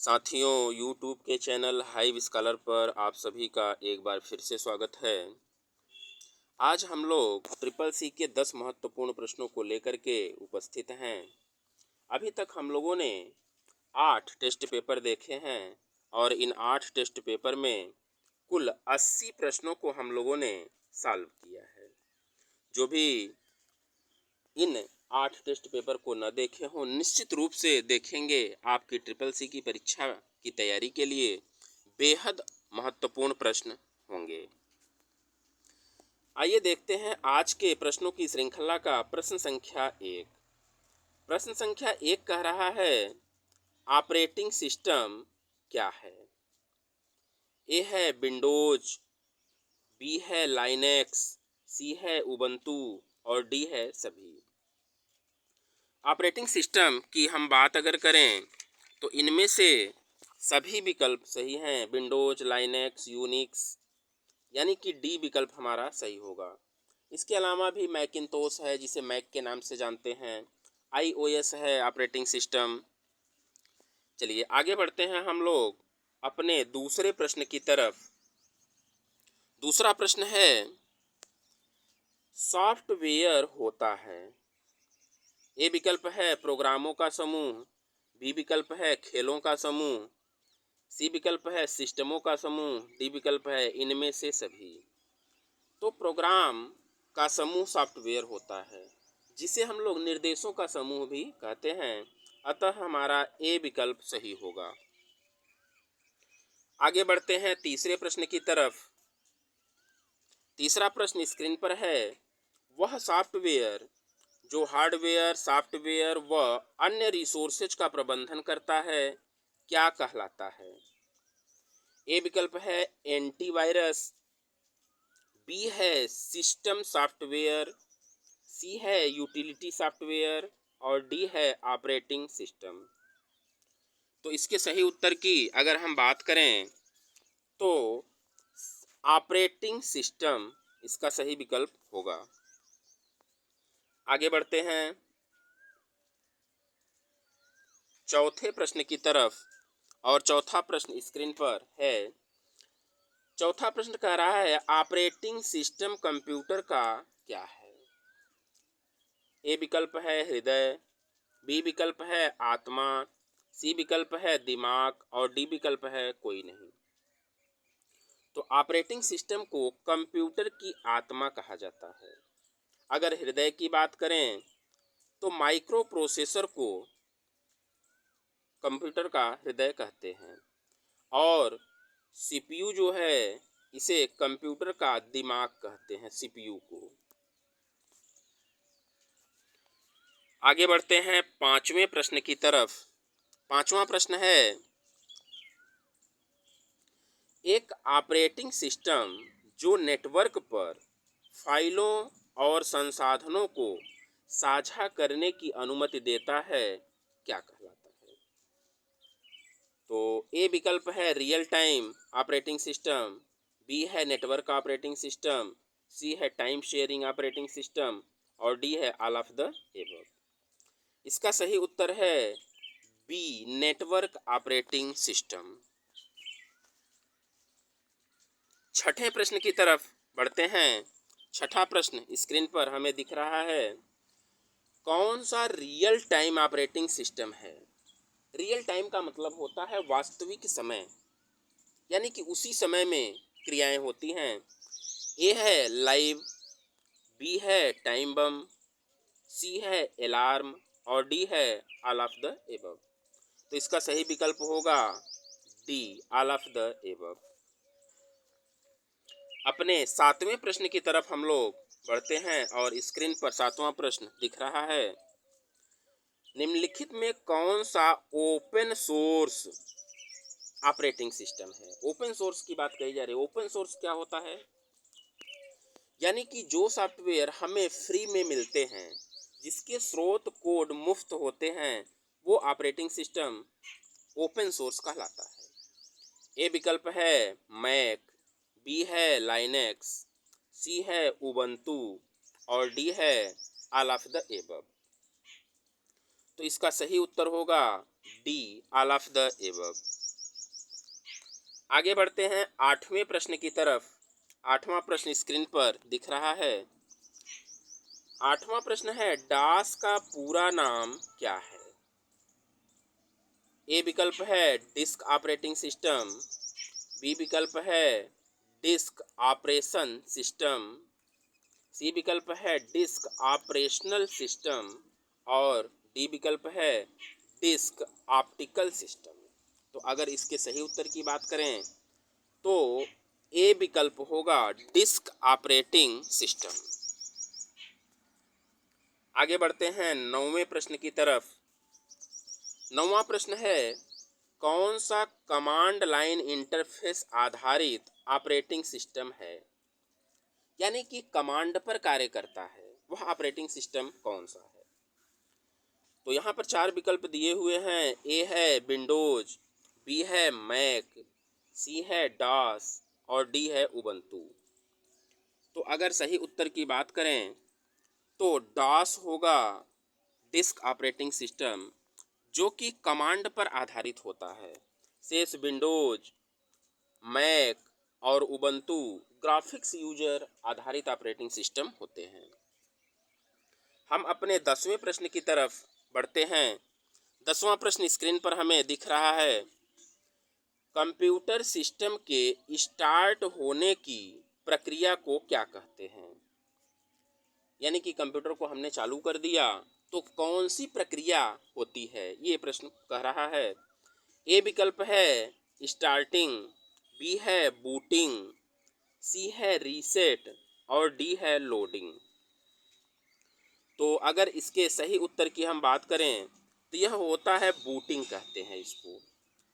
साथियों, यूट्यूब के channel hive scholar पर आप सभी का एक बार फिर से स्वागत है। आज हम लोग ट्रिपल सी के 10 महत्वपूर्ण प्रश्नों को लेकर के उपस्थित हैं। अभी तक हम लोगों ने 8 टेस्ट पेपर देखे हैं और इन 8 टेस्ट पेपर में कुल 80 प्रश्नों को हम लोगों ने सॉल्व किया है। जो भी इन 8 टेस्ट पेपर को न देखे हों, निश्चित रूप से देखेंगे। आपकी ट्रिपल सी की परीक्षा की तैयारी के लिए बेहद महत्वपूर्ण प्रश्न होंगे। आइए देखते हैं आज के प्रश्नों की श्रृंखला का प्रश्न संख्या 1। प्रश्न संख्या 1 कह रहा है, ऑपरेटिंग सिस्टम क्या है? ए है विंडोज, बी है लाइनेक्स, सी है उबंटू और डी है सभी। ऑपरेटिंग सिस्टम की हम बात अगर करें तो इनमें से सभी विकल्प सही हैं। विंडोज, लाइनेक्स, यूनिक्स, यानी कि डी विकल्प हमारा सही होगा। इसके अलावा भी मैकिंतोश है, जिसे मैक के नाम से जानते हैं। iOS है ऑपरेटिंग सिस्टम। चलिए आगे बढ़ते हैं हम लोग अपने दूसरे प्रश्न की तरफ। दूसरा प्रश्न है, सॉफ्टवेयर होता है। ए विकल्प है प्रोग्रामों का समूह, बी विकल्प है खेलों का समूह, सी विकल्प है सिस्टमों का समूह, डी विकल्प है इनमें से सभी। तो प्रोग्राम का समूह सॉफ्टवेयर होता है, जिसे हम लोग निर्देशों का समूह भी कहते हैं। अतः हमारा ए विकल्प सही होगा। आगे बढ़ते हैं तीसरे प्रश्न की तरफ। तीसरा प्रश्न स्क्रीन पर है, वह सॉफ्टवेयर जो हार्डवेयर, सॉफ्टवेयर व अन्य रिसोर्सेज का प्रबंधन करता है क्या कहलाता है? ए विकल्प है एंटीवायरस, बी है सिस्टम सॉफ्टवेयर, सी है यूटिलिटी सॉफ्टवेयर और डी है ऑपरेटिंग सिस्टम। तो इसके सही उत्तर की अगर हम बात करें तो ऑपरेटिंग सिस्टम इसका सही विकल्प होगा। आगे बढ़ते हैं चौथे प्रश्न की तरफ और चौथा प्रश्न स्क्रीन पर है। चौथा प्रश्न कह रहा है, ऑपरेटिंग सिस्टम कंप्यूटर का क्या है? ए विकल्प है हृदय, बी विकल्प है आत्मा, सी विकल्प है दिमाग और डी विकल्प है कोई नहीं। तो ऑपरेटिंग सिस्टम को कंप्यूटर की आत्मा कहा जाता है। अगर हृदय की बात करें तो माइक्रो प्रोसेसर को कंप्यूटर का हृदय कहते हैं और सीपीयू जो है इसे कंप्यूटर का दिमाग कहते हैं, सीपीयू को। आगे बढ़ते हैं पांचवें प्रश्न की तरफ। पांचवा प्रश्न है, एक ऑपरेटिंग सिस्टम जो नेटवर्क पर फाइलों और संसाधनों को साझा करने की अनुमति देता है क्या कहलाता है? तो ए विकल्प है real time operating system, B है नेटवर्क ऑपरेटिंग सिस्टम, सी है टाइम शेयरिंग ऑपरेटिंग सिस्टम और डी है ऑल ऑफ द एबव। इसका सही उत्तर है बी, नेटवर्क ऑपरेटिंग सिस्टम। छठे प्रश्न की तरफ बढ़ते हैं। छठा प्रश्न स्क्रीन पर हमें दिख रहा है, कौन सा रियल टाइम ऑपरेटिंग सिस्टम है? रियल टाइम का मतलब होता है वास्तविक समय, यानी कि उसी समय में क्रियाएं होती हैं। ए है लाइव, बी है टाइम बम, सी है अलार्म और डी है ऑल ऑफ द एबव। तो इसका सही विकल्प होगा D, all of the above. अपने सातवें प्रश्न की तरफ हम लोग बढ़ते हैं और स्क्रीन पर सातवां प्रश्न दिख रहा है, निम्नलिखित में कौन सा ओपन सोर्स ऑपरेटिंग सिस्टम है? ओपन सोर्स की बात कही जा रही है। ओपन सोर्स क्या होता है? यानी कि जो सॉफ्टवेयर हमें फ्री में मिलते हैं, जिसके स्रोत कोड मुफ्त होते हैं, वो ऑपरेटिंग सिस्टम ओपन सोर्स कहलाता है। ए विकल्प है मैक, बी है लाइनेक्स, सी है उबंटू और डी है ऑल ऑफ द एबव। तो इसका सही उत्तर होगा D, all of the above. आगे बढ़ते हैं 8वें प्रश्न की तरफ। 8वां प्रश्न स्क्रीन पर दिख रहा है। 8वां प्रश्न है, डास का पूरा नाम क्या है? ए विकल्प है डिस्क ऑपरेटिंग सिस्टम, बी विकल्प है डिस्क ऑपरेशन सिस्टम, सी विकल्प है डिस्क ऑपरेशनल सिस्टम और डी विकल्प है डिस्क ऑप्टिकल सिस्टम। तो अगर इसके सही उत्तर की बात करें तो ए विकल्प होगा डिस्क ऑपरेटिंग सिस्टम। आगे बढ़ते हैं 9वें प्रश्न की तरफ। 9वां प्रश्न है, कौन सा कमांड लाइन इंटरफेस आधारित ऑपरेटिंग सिस्टम है? यानी कि कमांड पर कार्य करता है, वह ऑपरेटिंग सिस्टम कौन सा है? तो यहाँ पर 4 विकल्प दिए हुए हैं। ए है विंडोज, बी है मैक, सी है डॉस और डी है उबंटू। तो अगर सही उत्तर की बात करें तो डॉस होगा डिस्क ऑपरेटिंग सिस्टम, जो कि कमांड पर आधारित होता है। शेष विंडोज, मैक और उबंटू ग्राफिक्स यूजर आधारित ऑपरेटिंग सिस्टम होते हैं। हम अपने 10वें प्रश्न की तरफ बढ़ते हैं। 10वां प्रश्न स्क्रीन पर हमें दिख रहा है। कंप्यूटर सिस्टम के स्टार्ट होने की प्रक्रिया को क्या कहते हैं? यानी कि कंप्यूटर को हमने चालू कर दिया तो कौन सी प्रक्रिया होती है, ये प्रश्न कह रहा है। ए विकल्प है स्टार्टिंग, बी है बूटिंग, सी है रीसेट और डी है लोडिंग। तो अगर इसके सही उत्तर की हम बात करें तो यह होता है बूटिंग कहते हैं इसको।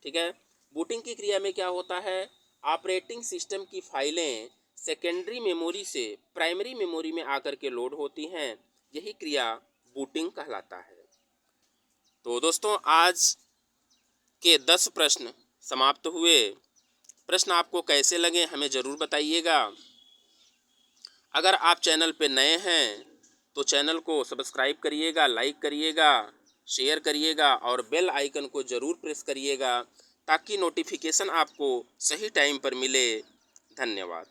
ठीक है, बूटिंग की क्रिया में क्या होता है, ऑपरेटिंग सिस्टम की फाइलें सेकेंडरी मेमोरी से प्राइमरी मेमोरी में आकर के लोड होती हैं, यही क्रिया बूटिंग कहलाता है। तो दोस्तों, आज के 10 प्रश्न समाप्त हुए। प्रश्न आपको कैसे लगे हमें ज़रूर बताइएगा। अगर आप चैनल पे नए हैं तो चैनल को सब्सक्राइब करिएगा, लाइक करिएगा, शेयर करिएगा और बेल आइकन को ज़रूर प्रेस करिएगा ताकि नोटिफिकेशन आपको सही टाइम पर मिले। धन्यवाद।